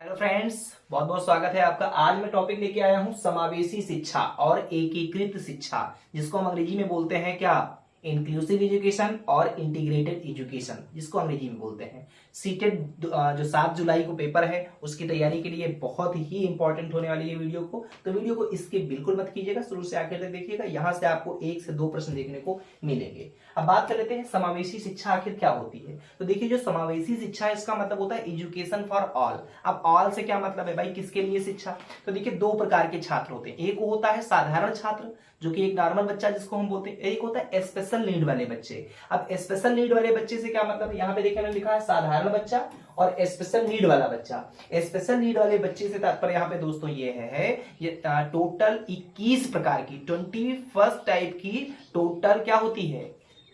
Hello friends, बहुत बहुत स्वागत है आपका। आज मैं टॉपिक लेके आया हूं समावेशी शिक्षा और एकीकृत शिक्षा, जिसको हम अंग्रेजी में बोलते हैं क्या, इंक्लूसिव एजुकेशन और इंटीग्रेटेड एजुकेशन, जिसको अंग्रेजी में बोलते हैं। सीटेट जो 7 जुलाई को पेपर है उसकी तैयारी के लिए बहुत ही इंपॉर्टेंट होने वाली है वीडियो को, तो वीडियो को इसके बिल्कुल मत कीजिएगा, शुरू से आखिर तक देखिएगा। यहां से आपको 1 से 2 प्रश्न देखने को मिलेंगे। अब बात कर लेते हैं समावेशी शिक्षा आखिर क्या होती है। तो देखिए, जो समावेशी शिक्षा है इसका मतलब होता है एजुकेशन फॉर ऑल। अब ऑल से क्या मतलब है भाई, किसके लिए शिक्षा? तो देखिए, 2 प्रकार के छात्र होते हैं। एक होता है साधारण छात्र, जो कि एक नॉर्मल बच्चा जिसको हम बोलते हैं। एक होता है स्पेशल नीड वाले बच्चे। अब स्पेशल नीड वाले बच्चे से क्या मतलब, यहाँ पे देखिए मैंने लिखा है साधारण बच्चा और स्पेशल नीड वाला बच्चा। स्पेशल नीड वाले बच्चे से तात्पर्य यहाँ पे दोस्तों ये है, ये टोटल 21 प्रकार की 21 टाइप की टोटल क्या होती है,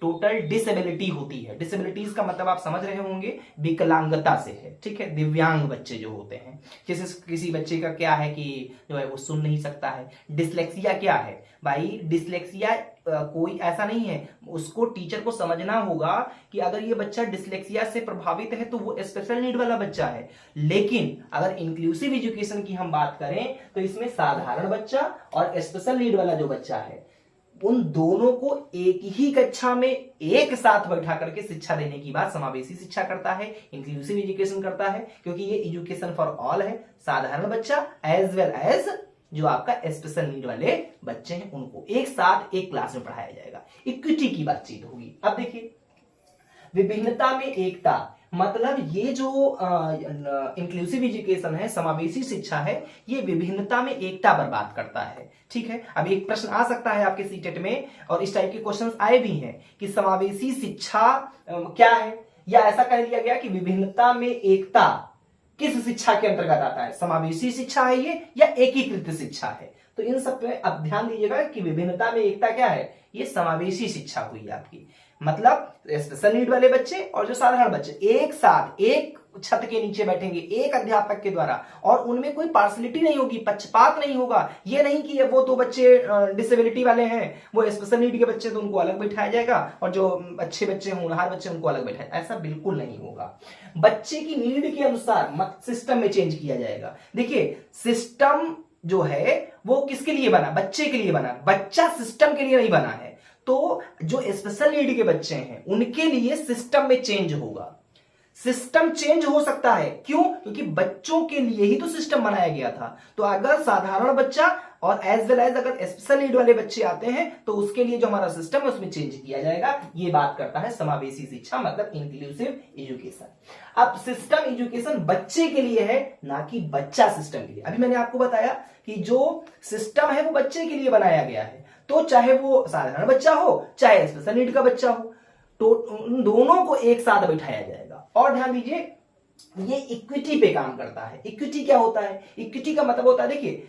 टोटल डिसेबिलिटी होती है। डिसेबिलिटीज का मतलब आप समझ रहे होंगे, विकलांगता से है, ठीक है। दिव्यांग बच्चे जो होते हैं, किसी बच्चे का क्या है कि जो है वो सुन नहीं सकता है। डिसलेक्सिया क्या है भाई, डिसलेक्सिया कोई ऐसा नहीं है, उसको टीचर को समझना होगा कि अगर ये बच्चा डिसलेक्सिया से प्रभावित है तो वो स्पेशल नीड वाला बच्चा है। लेकिन अगर इंक्लूसिव एजुकेशन की हम बात करें तो इसमें साधारण बच्चा और स्पेशल नीड वाला जो बच्चा है, उन दोनों को एक ही कक्षा में एक साथ बैठा करके शिक्षा देने की बात समावेशी शिक्षा करता है, इंक्लूसिव एजुकेशन करता है, क्योंकि ये एजुकेशन फॉर ऑल है। साधारण बच्चा एज वेल एज जो आपका स्पेशल नीड वाले बच्चे हैं, उनको एक साथ एक क्लास में पढ़ाया जाएगा। इक्विटी की बातचीत होगी। अब देखिए, विभिन्नता में एकता, मतलब ये जो इंक्लूसिव एजुकेशन है, समावेशी शिक्षा है, ये विभिन्नता में एकता पर बात करता है, ठीक है। अब एक प्रश्न आ सकता है आपके सीटेट में, और इस टाइप के क्वेश्चंस आए भी हैं कि समावेशी शिक्षा क्या है, या ऐसा कह दिया गया कि विभिन्नता में एकता किस शिक्षा के अंतर्गत आता है, समावेशी शिक्षा है ये या एकीकृत शिक्षा है। तो इन सब पे अब ध्यान दीजिएगा कि विभिन्नता में एकता क्या है, ये समावेशी शिक्षा हुई आपकी। मतलब स्पेशल नीड वाले बच्चे और जो साधारण बच्चे एक साथ एक छत के नीचे बैठेंगे एक अध्यापक के द्वारा, और उनमें कोई पार्सलिटी नहीं होगी, पक्षपात नहीं होगा। ये नहीं कि वो तो बच्चे डिसेबिलिटी वाले हैं, वो स्पेशल नीड के बच्चे तो उनको अलग बैठाया जाएगा, और जो अच्छे बच्चे होनहार बच्चे उनको अलग बैठाया, ऐसा बिल्कुल नहीं होगा। बच्चे की नीड के अनुसार सिस्टम में चेंज किया जाएगा। देखिए, सिस्टम जो है वो किसके लिए बना, बच्चे के लिए बना, बच्चा सिस्टम के लिए नहीं बना है। तो जो स्पेशल नीड के बच्चे हैं उनके लिए सिस्टम में चेंज होगा। सिस्टम चेंज हो सकता है, क्यों? क्योंकि बच्चों के लिए ही तो सिस्टम बनाया गया था। तो अगर साधारण बच्चा और एज वेल एज अगर स्पेशल नीड वाले बच्चे आते हैं तो उसके लिए जो हमारा सिस्टम है उसमें चेंज किया जाएगा। ये बात करता है समावेशी शिक्षा, मतलब इंक्लूसिव एजुकेशन। अब सिस्टम एजुकेशन बच्चे के लिए है, ना कि बच्चा सिस्टम के लिए। अभी मैंने आपको बताया कि जो सिस्टम है वो बच्चे के लिए बनाया गया है, तो चाहे वो साधारण बच्चा हो चाहे स्पेशल नीड का बच्चा हो, तो उन दोनों को एक साथ बैठाया जाएगा। और ध्यान दीजिए, ये इक्विटी पे काम करता है। इक्विटी क्या होता है? इक्विटी का मतलब होता है, देखिए,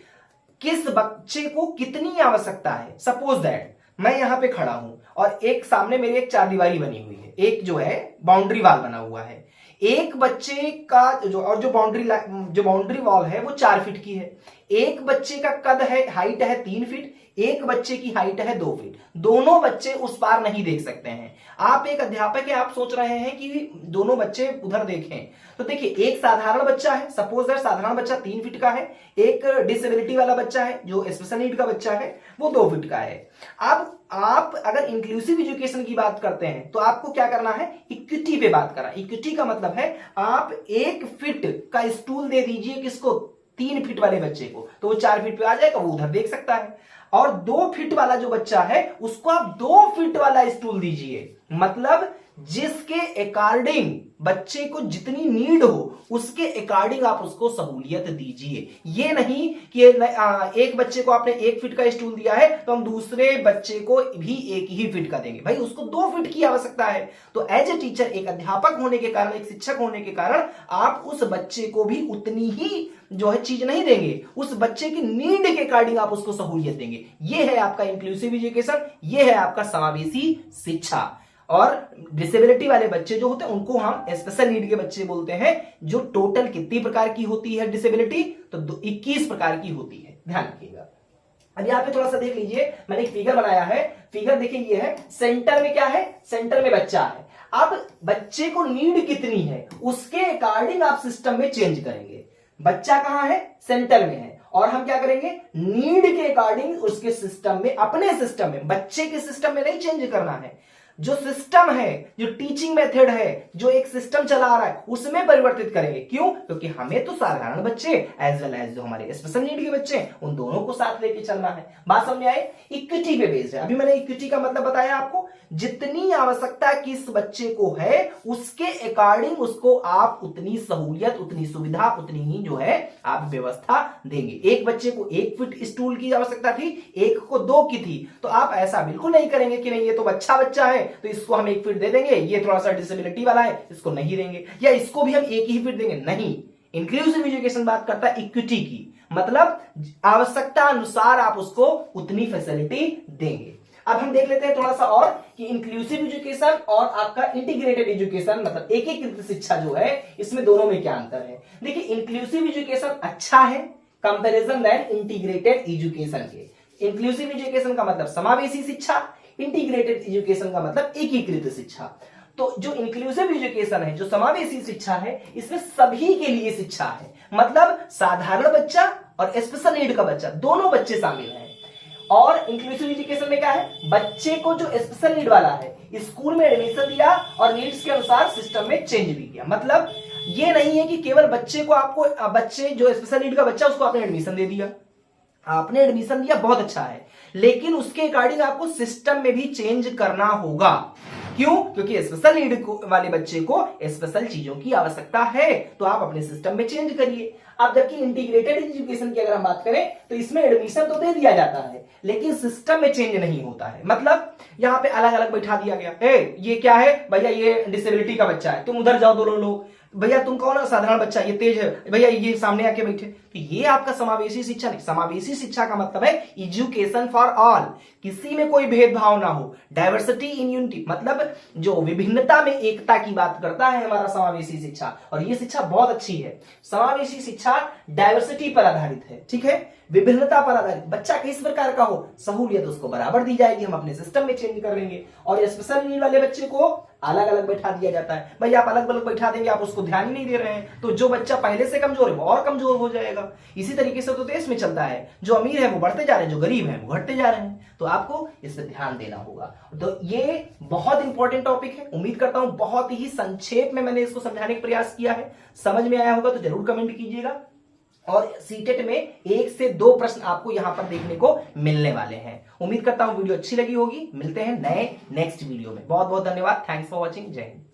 किस बच्चे को कितनी आवश्यकता है। सपोज दैट मैं यहां पे खड़ा हूं और एक सामने मेरी एक चारदीवारी बनी हुई है, एक जो है बाउंड्री वॉल बना हुआ है। एक बच्चे का जो बाउंड्री वॉल है वो 4 फीट की है। एक बच्चे का कद है, हाइट है 3 फीट, एक बच्चे की हाइट है 2 फीट। दोनों बच्चे उस पार नहीं देख सकते हैं। आप एक अध्यापक है, आप सोच रहे हैं कि दोनों बच्चे उधर देखें, तो देखिए, एक साधारण बच्चा है, सपोज दैट साधारण बच्चा 3 फीट का है, एक डिसेबिलिटी वाला बच्चा है जो स्पेशल नीड का बच्चा है वो 2 फीट का है। अब आप अगर इंक्लूसिव एजुकेशन की बात करते हैं तो आपको क्या करना है, इक्विटी पे बात करना। इक्विटी का मतलब है आप 1 फीट का स्टूल दे दीजिए किसको, 3 फीट वाले बच्चे को, तो वो 4 फीट पे आ जाएगा, वो उधर देख सकता है। और 2 फीट वाला जो बच्चा है उसको आप 2 फीट वाला स्टूल दीजिए, मतलब जिसके अकॉर्डिंग बच्चे को जितनी नीड हो उसके अकॉर्डिंग आप उसको सहूलियत दीजिए। ये नहीं कि एक बच्चे को आपने 1 फीट का स्टूल दिया है तो हम दूसरे बच्चे को भी 1 ही फीट का देंगे, भाई उसको 2 फीट की आवश्यकता है। तो एज ए टीचर, एक अध्यापक होने के कारण, एक शिक्षक होने के कारण आप उस बच्चे को भी उतनी ही जो है चीज नहीं देंगे, उस बच्चे की नीड के अकॉर्डिंग आप उसको सहूलियत देंगे। ये है आपका इंक्लूसिव एजुकेशन, ये है आपका समावेशी शिक्षा। और डिसेबिलिटी वाले बच्चे जो होते हैं उनको हम स्पेशल नीड के बच्चे बोलते हैं। जो टोटल कितनी प्रकार की होती है डिसेबिलिटी, तो 21 प्रकार की होती है, ध्यान रखिएगा। अब यहाँ पे थोड़ा सा देख लीजिए, मैंने एक फिगर बनाया है। फिगर देखिए, ये है, सेंटर में क्या है, सेंटर में बच्चा है। अब बच्चे को नीड कितनी है उसके अकॉर्डिंग आप सिस्टम में चेंज करेंगे। बच्चा कहां है, सेंटर में है, और हम क्या करेंगे, नीड के अकॉर्डिंग उसके सिस्टम में, अपने सिस्टम में, बच्चे के सिस्टम में नहीं चेंज करना है, जो सिस्टम है, जो टीचिंग मेथड है, जो एक सिस्टम चला रहा है उसमें परिवर्तित करेंगे। क्यों? क्योंकि हमें तो साधारण बच्चे एज वेल एज जो हमारे स्पेशल नीड के बच्चे हैं उन दोनों को साथ लेके चलना है। बात समझ आए? इक्विटी पे बेस्ड है। अभी मैंने इक्विटी का मतलब बताया आपको, जितनी आवश्यकता किस बच्चे को है उसके अकॉर्डिंग उसको आप उतनी सहूलियत, उतनी सुविधा, उतनी ही जो है आप व्यवस्था देंगे। एक बच्चे को 1 फीट स्टूल की आवश्यकता थी, एक को 2 की थी, तो आप ऐसा बिल्कुल नहीं करेंगे कि नहीं ये तो अच्छा बच्चा है तो इसको हम 1 फीट दे देंगे, ये थोड़ा सा डिसेबिलिटी वाला है इसको नहीं देंगे, या इसको भी हम 1 ही फीट देंगे। नहीं, इंक्लूसिव एजुकेशन बात करता है इक्विटी की, मतलब आवश्यकता अनुसार आप उसको उतनी फैसिलिटी देंगे। अब हम देख लेते हैं थोड़ा सा और कि इंक्लूसिव एजुकेशन और आपका इंटीग्रेटेड एजुकेशन, मतलब एकीकृत शिक्षा जो है, इसमें दोनों में क्या अंतर है। देखिए, इंक्लूसिव एजुकेशन अच्छा है कंपैरिजन दैट इंटीग्रेटेड एजुकेशन के। इंक्लूसिव एजुकेशन का मतलब समावेशी शिक्षा, इंटीग्रेटेड एजुकेशन का मतलब एकीकृत शिक्षा। तो जो इंक्लूसिव एजुकेशन है, जो समावेशी शिक्षा है, इसमें सभी के लिए शिक्षा है, मतलब साधारण बच्चा और स्पेशल नीड का बच्चा, दोनों बच्चे शामिल हैं। और इंक्लूसिव एजुकेशन में क्या है, बच्चे को जो स्पेशल नीड वाला है स्कूल में एडमिशन दिया और नीड्स के अनुसार सिस्टम में चेंज भी किया। मतलब ये नहीं है कि केवल बच्चे को आपको, बच्चे जो स्पेशल नीड का बच्चा उसको आपने एडमिशन दे दिया, आपने एडमिशन दिया बहुत अच्छा है, लेकिन उसके अकॉर्डिंग आपको सिस्टम में भी चेंज करना होगा। क्यों? क्योंकि स्पेशल नीड वाले बच्चे को स्पेशल चीजों की आवश्यकता है, तो आप अपने सिस्टम में चेंज करिए। अब जबकि इंटीग्रेटेड एजुकेशन की अगर हम बात करें तो इसमें एडमिशन तो दे दिया जाता है लेकिन सिस्टम में चेंज नहीं होता है। मतलब यहां पे अलग अलग बैठा दिया गया, ये क्या है भैया, ये डिसेबिलिटी का बच्चा है, तुम उधर जाओ दोनों लोग, भैया तुम कौन है, साधारण बच्चा, ये तेज है, भैया ये सामने आके बैठे। तो ये आपका समावेशी शिक्षा नहीं। समावेशी शिक्षा का मतलब है एजुकेशन फॉर ऑल, किसी में कोई भेदभाव ना हो, डाइवर्सिटी इन यूनिटी, मतलब जो विभिन्नता में एकता की बात करता है हमारा समावेशी शिक्षा। और ये शिक्षा बहुत अच्छी है। समावेशी शिक्षा डाइवर्सिटी पर आधारित है, ठीक है, विभिन्नता पर आधारित। बच्चा किस प्रकार का हो, सहूलियत उसको बराबर दी जाएगी, हम अपने सिस्टम में चेंज कर लेंगे। और स्पेशल नीड वाले बच्चे को अलग अलग बैठा दिया जाता है। भाई आप अलग अलग बैठा देंगे, आप उसको ध्यान ही नहीं दे रहे हैं, तो जो बच्चा पहले से कमजोर है वो और कमजोर हो जाएगा। इसी तरीके से तो देश में चलता है, जो अमीर है वो बढ़ते जा रहे हैं, जो गरीब है वो घटते जा रहे हैं। तो आपको इस पर ध्यान देना होगा। तो ये बहुत इंपॉर्टेंट टॉपिक है। उम्मीद करता हूं बहुत ही संक्षेप में मैंने इसको समझाने का प्रयास किया है। समझ में आया होगा तो जरूर कमेंट कीजिएगा। और सीटेट में 1 से 2 प्रश्न आपको यहां पर देखने को मिलने वाले हैं। उम्मीद करता हूं वीडियो अच्छी लगी होगी। मिलते हैं नए नेक्स्ट वीडियो में। बहुत बहुत धन्यवाद। Thanks for watching. जय हिंद।